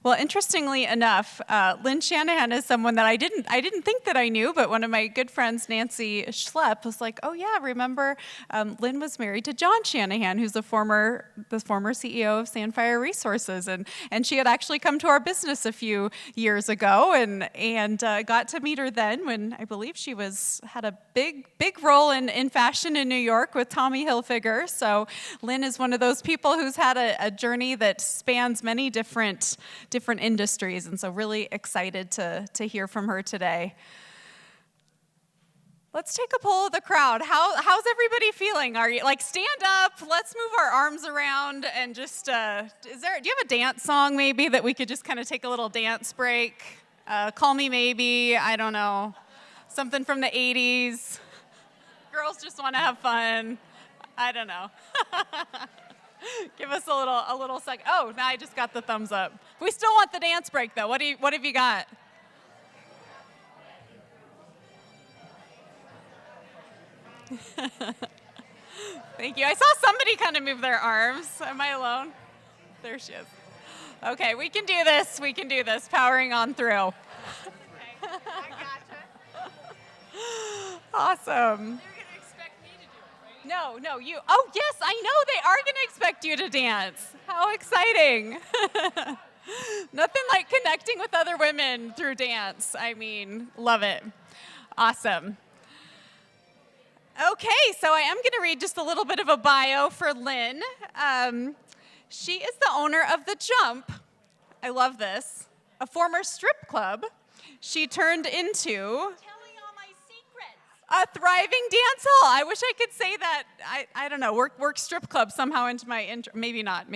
Well, interestingly enough, Lynn Shanahan is someone that I didn't think that I knew, but one of my good friends, Nancy Schlepp, was like, "Oh yeah, remember Lynn was married to John Shanahan, who's the former CEO of Sandfire Resources, and she had actually come to our business a few years ago, and got to meet her then when I believe she had a big role in fashion in New York with Tommy Hilfiger. So Lynn is one of those people who's had a journey that spans many different industries, and so really excited to hear from her today. Let's take a poll of the crowd. How's everybody feeling? Are you stand up? Let's move our arms around and just do you have a dance song maybe that we could just kind of take a little dance break? Call Me Maybe, I don't know. Something from the 80s. Girls just want to have fun. I don't know. Give us a little sec. Oh, now I just got the thumbs up. We still want the dance break though. What have you got? Thank you. I saw somebody kind of move their arms. Am I alone? There she is. Okay, we can do this. We can do this. Powering on through. Okay. I gotcha. Awesome. No, you. Oh, yes, I know they are going to expect you to dance. How exciting. Nothing like connecting with other women through dance. I mean, love it. Awesome. Okay, so I am going to read just a little bit of a bio for Lynn. She is the owner of The Jump. I love this. A former strip club she turned into a thriving dance hall. I wish I could say that. I don't know. Work strip club somehow into my intro. Maybe not.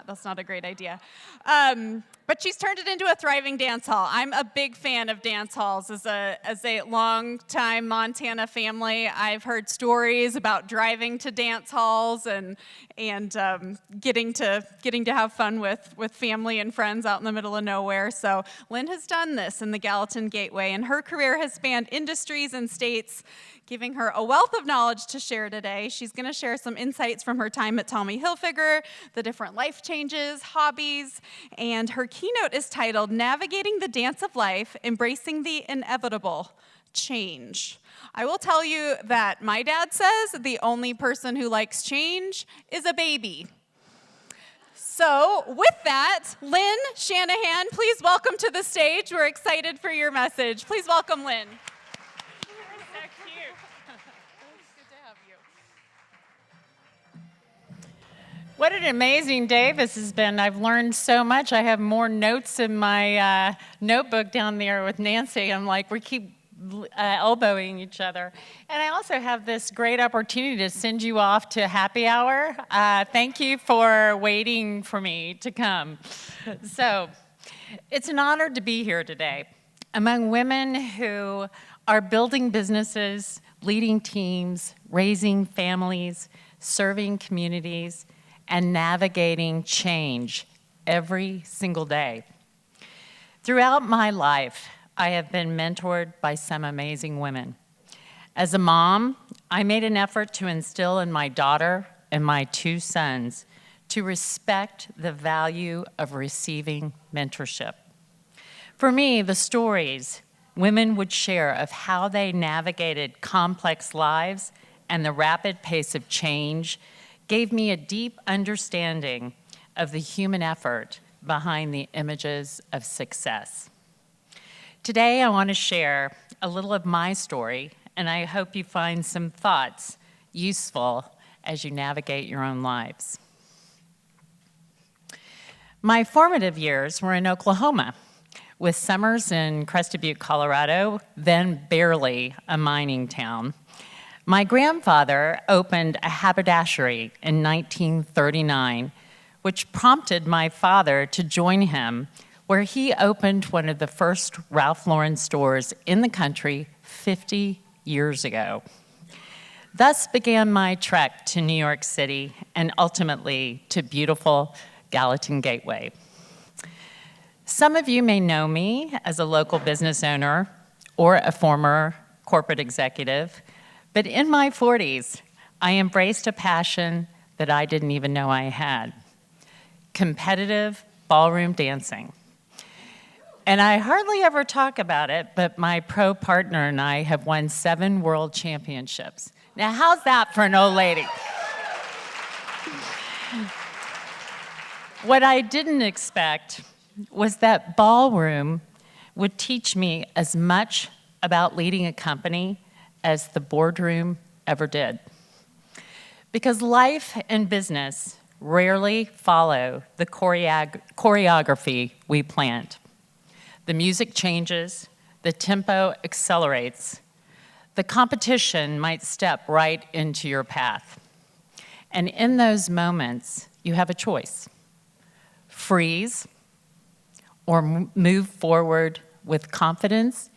That's not a great idea. But she's turned it into a thriving dance hall. I'm a big fan of dance halls. As a long-time Montana family, I've heard stories about driving to dance halls and getting to have fun with family and friends out in the middle of nowhere. So Lynn has done this in the Gallatin Gateway, and her career has spanned industries and states, giving her a wealth of knowledge to share today. She's going to share some insights from her time at Tommy Hilfiger, the different life changes, hobbies, and her keynote is titled Navigating the Dance of Life, Embracing the Inevitable Change. I will tell you that my dad says the only person who likes change is a baby. So with that, Lynn Shanahan, please welcome to the stage. We're excited for your message. Please welcome Lynn. What an amazing day this has been. I've learned so much. I have more notes in my notebook down there with Nancy. I'm like, we keep elbowing each other. And I also have this great opportunity to send you off to happy hour. Thank you for waiting for me to come. So it's an honor to be here today. Among women who are building businesses, leading teams, raising families, serving communities, and navigating change every single day. Throughout my life, I have been mentored by some amazing women. As a mom, I made an effort to instill in my daughter and my two sons to respect the value of receiving mentorship. For me, the stories women would share of how they navigated complex lives and the rapid pace of change gave me a deep understanding of the human effort behind the images of success. Today, I want to share a little of my story, and I hope you find some thoughts useful as you navigate your own lives. My formative years were in Oklahoma, with summers in Crested Butte, Colorado, then barely a mining town. My grandfather opened a haberdashery in 1939, which prompted my father to join him, where he opened one of the first Ralph Lauren stores in the country 50 years ago. Thus began my trek to New York City and ultimately to beautiful Gallatin Gateway. Some of you may know me as a local business owner or a former corporate executive, but in my 40s, I embraced a passion that I didn't even know I had: competitive ballroom dancing. And I hardly ever talk about it, but my pro partner and I have won 7 world championships. Now, how's that for an old lady? What I didn't expect was that ballroom would teach me as much about leading a company as the boardroom ever did. Because life and business rarely follow the choreography we planned. The music changes, the tempo accelerates, the competition might step right into your path. And in those moments, you have a choice. Freeze or move forward with confidence,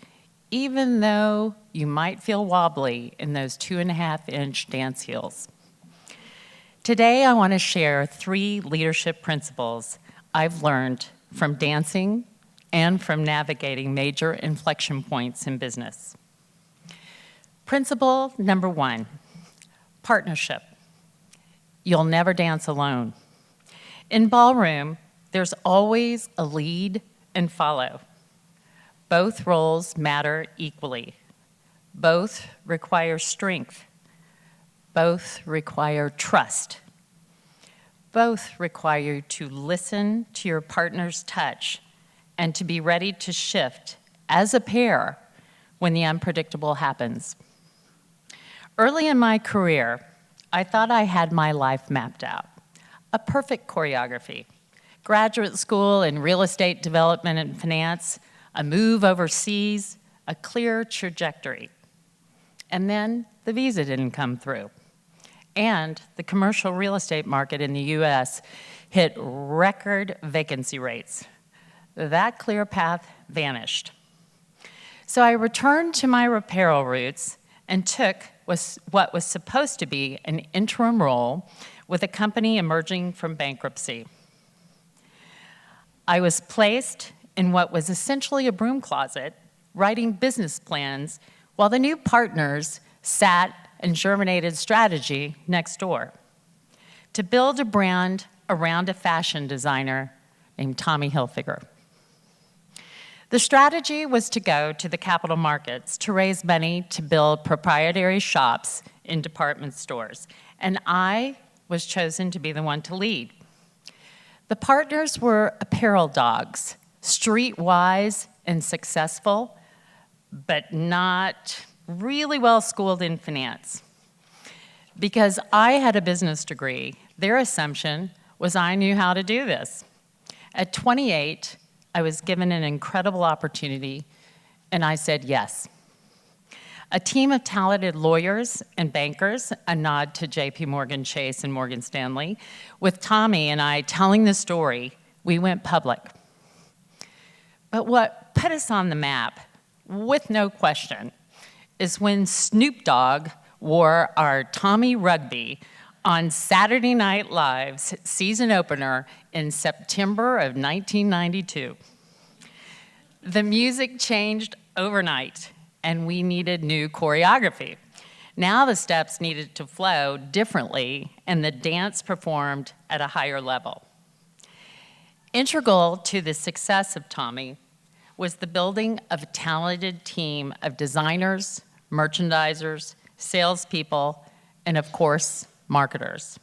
even though you might feel wobbly in those 2.5-inch dance heels. Today, I want to share 3 leadership principles I've learned from dancing and from navigating major inflection points in business. Principle number 1, partnership. You'll never dance alone. In ballroom, there's always a lead and follow. Both roles matter equally. Both require strength. Both require trust. Both require you to listen to your partner's touch and to be ready to shift as a pair when the unpredictable happens. Early in my career, I thought I had my life mapped out, a perfect choreography. Graduate school in real estate development and finance, a move overseas, a clear trajectory. And then the visa didn't come through. And the commercial real estate market in the US hit record vacancy rates. That clear path vanished. So I returned to my apparel roots and took what was supposed to be an interim role with a company emerging from bankruptcy. I was placed in what was essentially a broom closet, writing business plans while the new partners sat and germinated strategy next door to build a brand around a fashion designer named Tommy Hilfiger. The strategy was to go to the capital markets to raise money to build proprietary shops in department stores, and I was chosen to be the one to lead. The partners were apparel dogs, streetwise and successful, but not really well schooled in finance. Because I had a business degree, their assumption was I knew how to do this. At 28, I was given an incredible opportunity, and I said yes. A team of talented lawyers and bankers, a nod to JP Morgan Chase and Morgan Stanley, with Tommy and I telling the story, we went public. But what put us on the map, with no question, is when Snoop Dogg wore our Tommy Rugby on Saturday Night Live's season opener in September of 1992. The music changed overnight, and we needed new choreography. Now the steps needed to flow differently, and the dance performed at a higher level. Integral to the success of Tommy was the building of a talented team of designers, merchandisers, salespeople, and of course, marketers.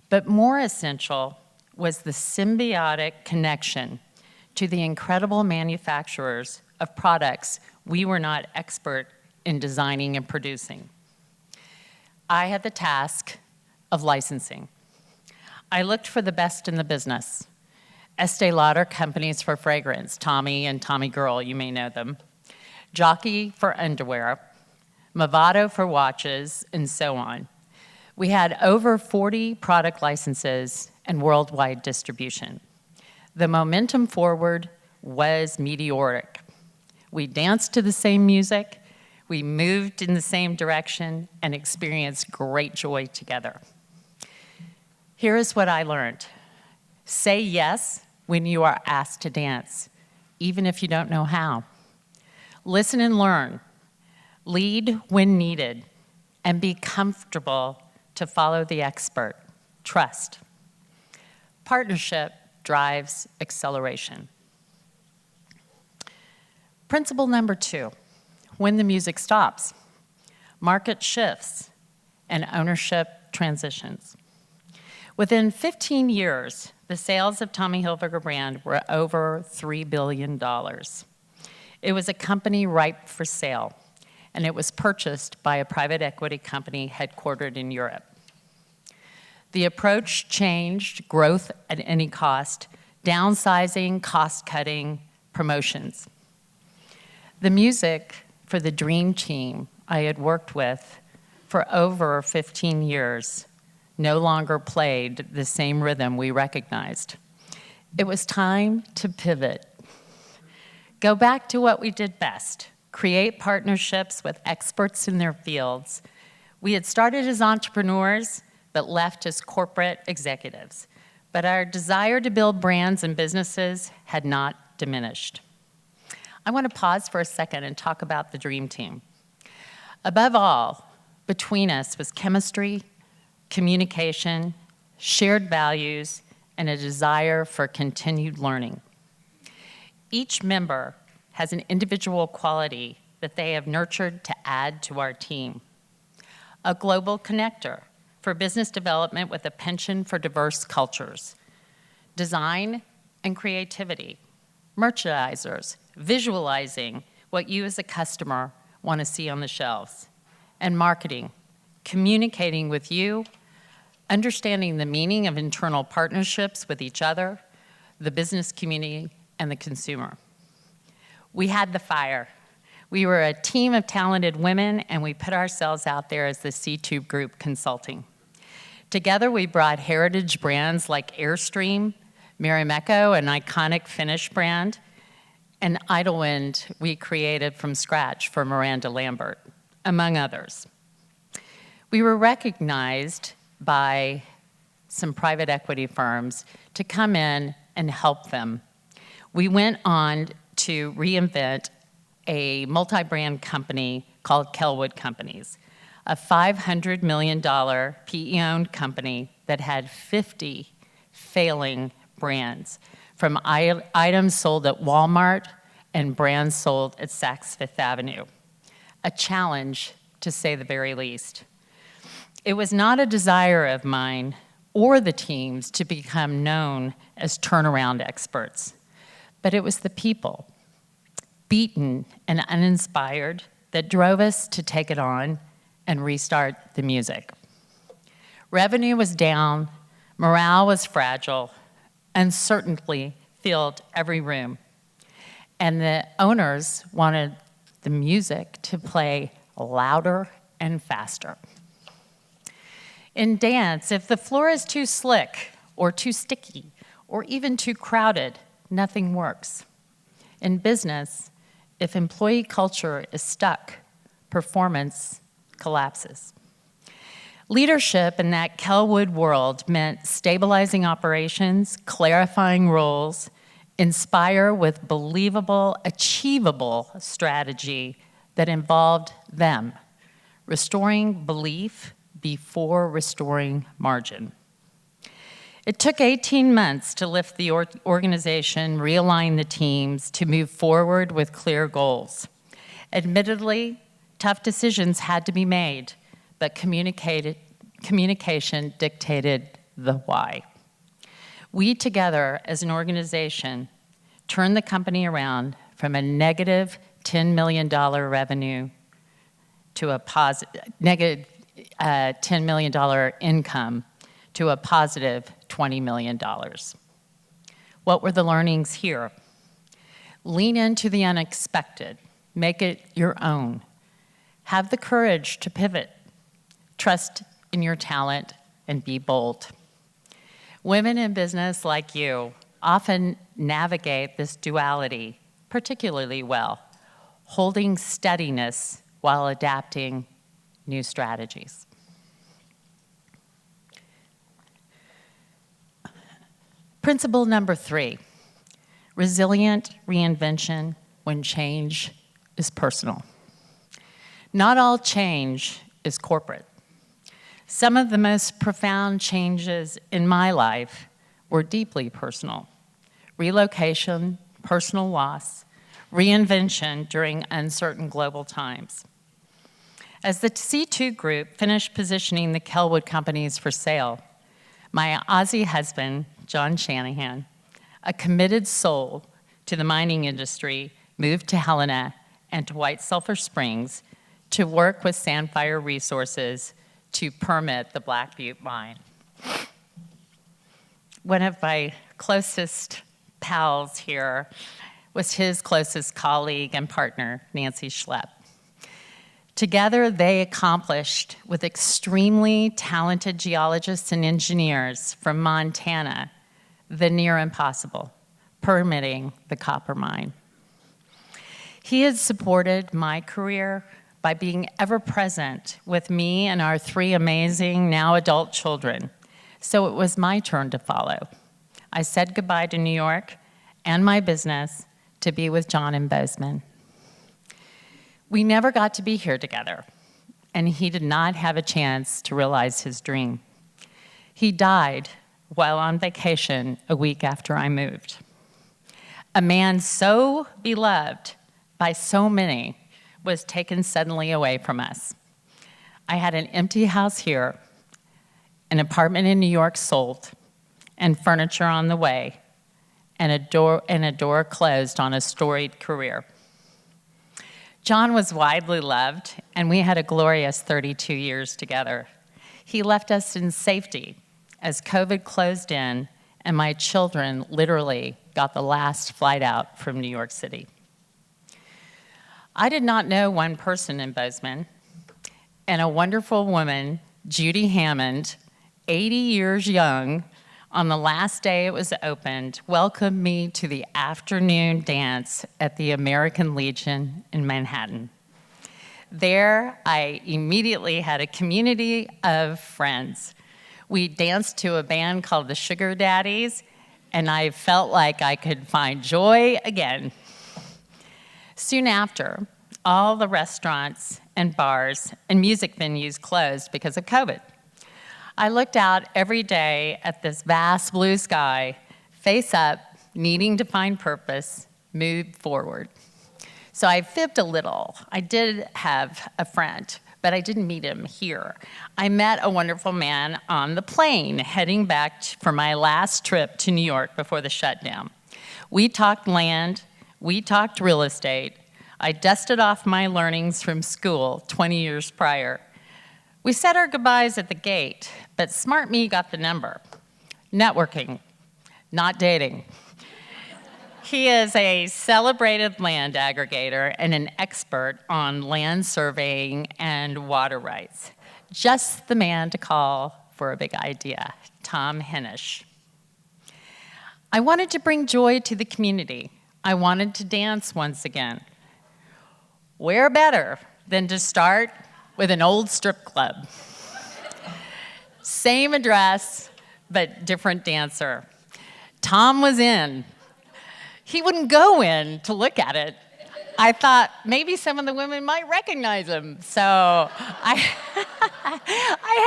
But more essential was the symbiotic connection to the incredible manufacturers of products we were not expert in designing and producing. I had the task of licensing. I looked for the best in the business. Estee Lauder companies for fragrance, Tommy and Tommy Girl, you may know them. Jockey for underwear, Movado for watches, and so on. We had over 40 product licenses and worldwide distribution. The momentum forward was meteoric. We danced to the same music, we moved in the same direction, and experienced great joy together. Here is what I learned. Say yes when you are asked to dance, even if you don't know how. Listen and learn. Lead when needed, and be comfortable to follow the expert. Trust. Partnership drives acceleration. Principle number 2, when the music stops, market shifts, and ownership transitions. Within 15 years, the sales of Tommy Hilfiger brand were over $3 billion. It was a company ripe for sale, and it was purchased by a private equity company headquartered in Europe. The approach changed: growth at any cost, downsizing, cost-cutting, promotions. The music for the dream team I had worked with for over 15 years no longer played the same rhythm we recognized. It was time to pivot. Go back to what we did best: create partnerships with experts in their fields. We had started as entrepreneurs, but left as corporate executives. But our desire to build brands and businesses had not diminished. I want to pause for a second and talk about the dream team. Above all, between us was chemistry, communication, shared values, and a desire for continued learning. Each member has an individual quality that they have nurtured to add to our team. A global connector for business development with a penchant for diverse cultures. Design and creativity. Merchandisers, visualizing what you as a customer want to see on the shelves. And marketing, communicating with you, understanding the meaning of internal partnerships with each other, the business community, and the consumer. We had the fire. We were a team of talented women, and we put ourselves out there as the C2 Group Consulting. Together, we brought heritage brands like Airstream, Marimekko, an iconic Finnish brand, and Idlewind we created from scratch for Miranda Lambert, among others. We were recognized by some private equity firms to come in and help them. We went on to reinvent a multi-brand company called Kellwood Companies, a $500 million PE-owned company that had 50 failing brands, from items sold at Walmart and brands sold at Saks Fifth Avenue. A challenge, to say the very least. It was not a desire of mine or the team's to become known as turnaround experts, but it was the people, beaten and uninspired, that drove us to take it on and restart the music. Revenue was down, morale was fragile, uncertainty filled every room, and the owners wanted the music to play louder and faster. In dance, if the floor is too slick or too sticky or even too crowded, nothing works. In business, if employee culture is stuck, performance collapses. Leadership in that Kellwood world meant stabilizing operations, clarifying roles, inspire with believable, achievable strategy that involved them, restoring belief before restoring margin. It took 18 months to lift the organization, realign the teams, to move forward with clear goals. Admittedly, tough decisions had to be made, but communication dictated the why. We together as an organization turned the company around from a negative $10 million revenue to a negative $10 million income to a positive $20 million. What were the learnings here? Lean into the unexpected. Make it your own. Have the courage to pivot. Trust in your talent and be bold. Women in business like you often navigate this duality particularly well, holding steadiness while adapting new strategies. Principle number 3, resilient reinvention when change is personal. Not all change is corporate. Some of the most profound changes in my life were deeply personal. Relocation, personal loss, reinvention during uncertain global times. As the C2 Group finished positioning the Kellwood companies for sale, my Aussie husband, John Shanahan, a committed soul to the mining industry, moved to Helena and to White Sulphur Springs to work with Sandfire Resources to permit the Black Butte mine. One of my closest pals here was his closest colleague and partner, Nancy Schlepp. Together, they accomplished, with extremely talented geologists and engineers from Montana, the near impossible, permitting the copper mine. He has supported my career by being ever present with me and our 3 amazing, now adult children. So it was my turn to follow. I said goodbye to New York and my business to be with John in Bozeman. We never got to be here together, and he did not have a chance to realize his dream. He died while on vacation a week after I moved. A man so beloved by so many was taken suddenly away from us. I had an empty house here, an apartment in New York sold, and furniture on the way, and a door closed on a storied career. John was widely loved, and we had a glorious 32 years together. He left us in safety as COVID closed in, and my children literally got the last flight out from New York City. I did not know one person in Bozeman, and a wonderful woman, Judy Hammond, 80 years young, on the last day it was opened, welcomed me to the afternoon dance at the American Legion in Manhattan. There, I immediately had a community of friends. We danced to a band called the Sugar Daddies, and I felt like I could find joy again. Soon after, all the restaurants and bars and music venues closed because of COVID. I looked out every day at this vast blue sky, face up, needing to find purpose, move forward. So I fibbed a little. I did have a friend, but I didn't meet him here. I met a wonderful man on the plane heading back for my last trip to New York before the shutdown. We talked land, we talked real estate. I dusted off my learnings from school 20 years prior. We said our goodbyes at the gate, but smart me got the number. Networking, not dating. He is a celebrated land aggregator and an expert on land surveying and water rights. Just the man to call for a big idea, Tom Hennish. I wanted to bring joy to the community. I wanted to dance once again. Where better than to start with an old strip club? Same address, but different dancer. Tom was in. He wouldn't go in to look at it. I thought maybe some of the women might recognize him. So I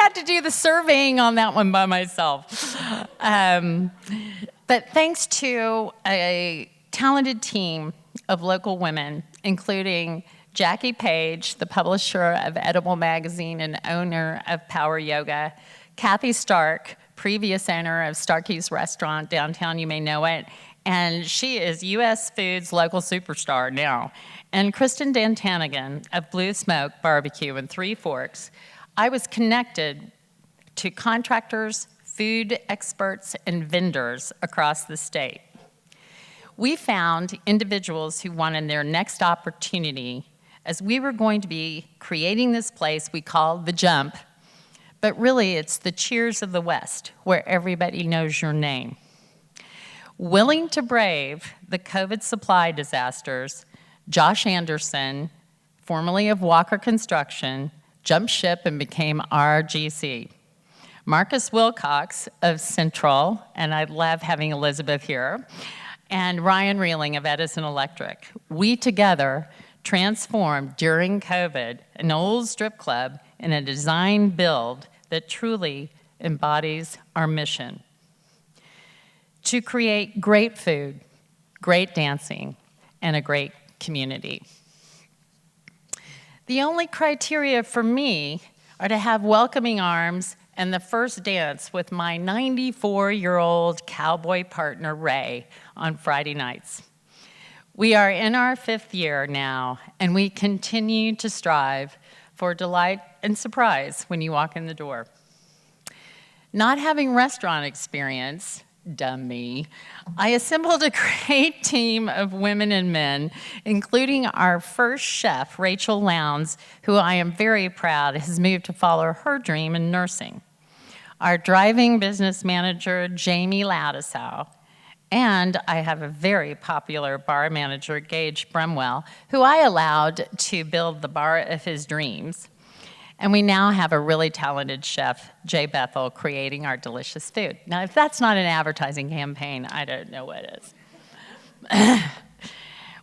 had to do the surveying on that one by myself. But thanks to a talented team of local women, including Jackie Page, the publisher of Edible Magazine and owner of Power Yoga, Kathy Stark, previous owner of Starkey's Restaurant downtown, you may know it, and she is U.S. Foods local superstar now, and Kristen Dantanigan of Blue Smoke Barbecue in Three Forks. I was connected to contractors, food experts, and vendors across the state. We found individuals who wanted their next opportunity as we were going to be creating this place we called The Jump, but really it's the Cheers of the West, where everybody knows your name. Willing to brave the COVID supply disasters, Josh Anderson, formerly of Walker Construction, jumped ship and became RGC. Marcus Wilcox of Central, and I love having Elizabeth here, and Ryan Reeling of Edison Electric. We together transformed during COVID an old strip club in a design build that truly embodies our mission: to create great food, great dancing, and a great community. The only criteria for me are to have welcoming arms and the first dance with my 94-year-old cowboy partner, Ray, on Friday nights. We are in our 5th year now, and we continue to strive for delight and surprise when you walk in the door. Not having restaurant experience, dumb me, I assembled a great team of women and men, including our first chef, Rachel Lowndes, who I am very proud has moved to follow her dream in nursing. Our driving business manager, Jamie Loudisow, and I have a very popular bar manager, Gage Brumwell, who I allowed to build the bar of his dreams. And we now have a really talented chef, Jay Bethel, creating our delicious food. Now, if that's not an advertising campaign, I don't know what is.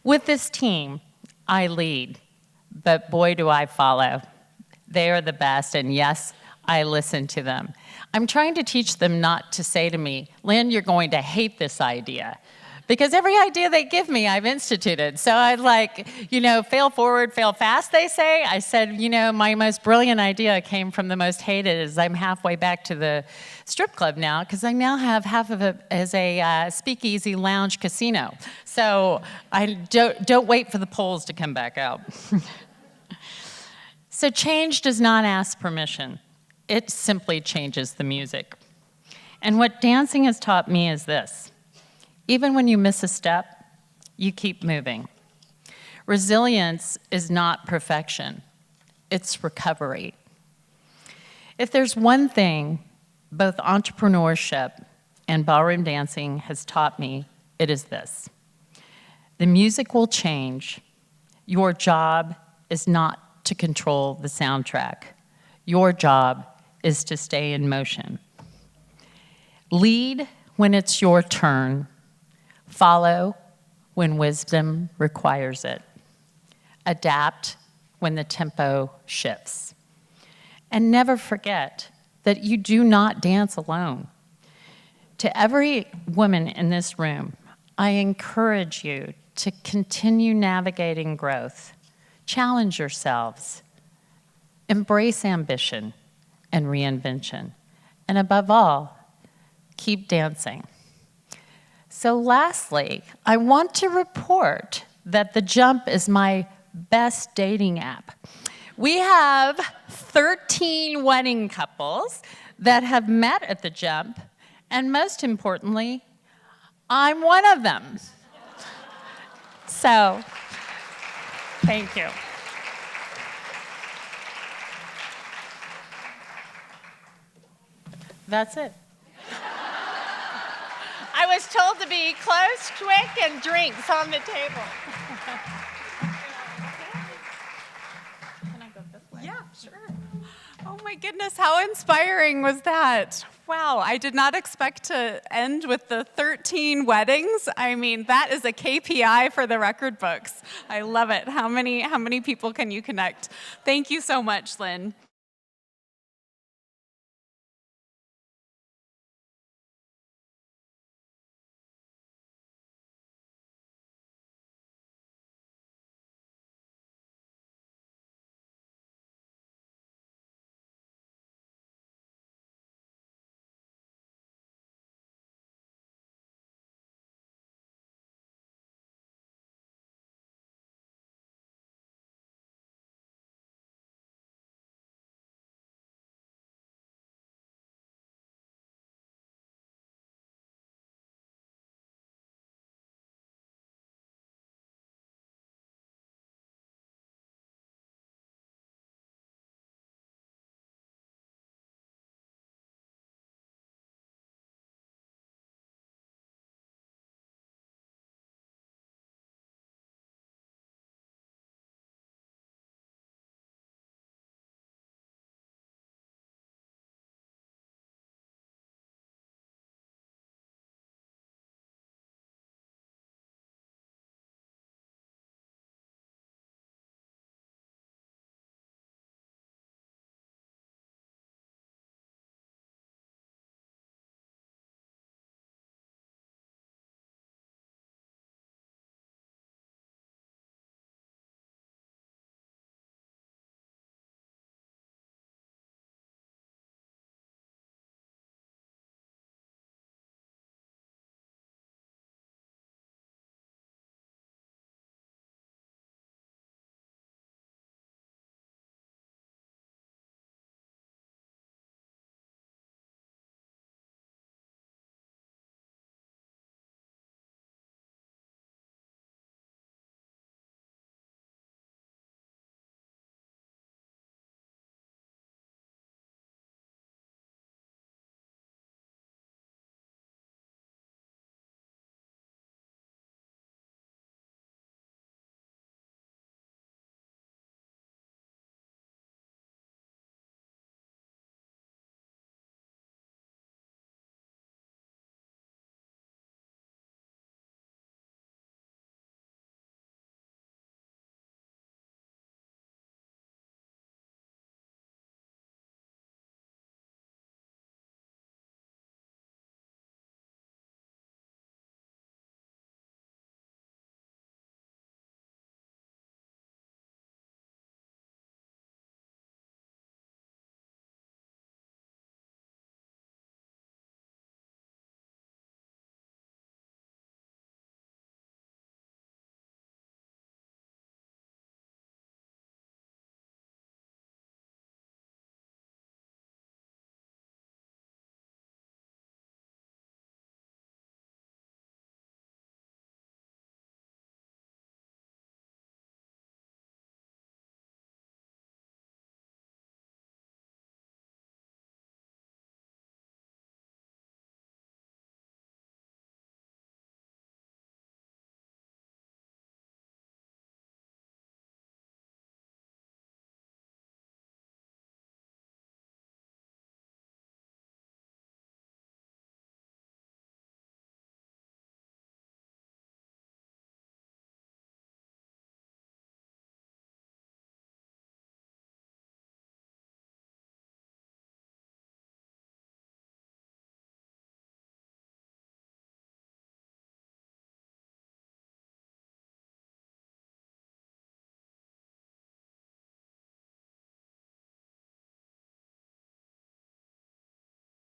With this team, I lead, but boy, do I follow. They are the best, and yes, I listen to them. I'm trying to teach them not to say to me, Lynn, you're going to hate this idea. Because every idea they give me, I've instituted. So I'd like, fail forward, fail fast, they say. I said, my most brilliant idea came from the most hated is I'm halfway back to the strip club now because I now have half of it as a speakeasy lounge casino. So I don't wait for the polls to come back out. So change does not ask permission. It simply changes the music. And what dancing has taught me is this. Even when you miss a step, you keep moving. Resilience is not perfection, it's recovery. If there's one thing both entrepreneurship and ballroom dancing has taught me, it is this. The music will change. Your job is not to control the soundtrack. Your job is to stay in motion. Lead when it's your turn. Follow when wisdom requires it. Adapt when the tempo shifts. And never forget that you do not dance alone. To every woman in this room, I encourage you to continue navigating growth. Challenge yourselves. Embrace ambition and reinvention. And above all, keep dancing. So lastly, I want to report that The Jump is my best dating app. We have 13 wedding couples that have met at The Jump, and most importantly, I'm one of them. So, thank you. That's it. I was told to be close, quick, and drinks on the table. Can I go this way? Yeah, sure. Oh my goodness, how inspiring was that? Wow, I did not expect to end with the 13 weddings. I mean, that is a KPI for the record books. I love it. How many people can you connect? Thank you so much, Lynn.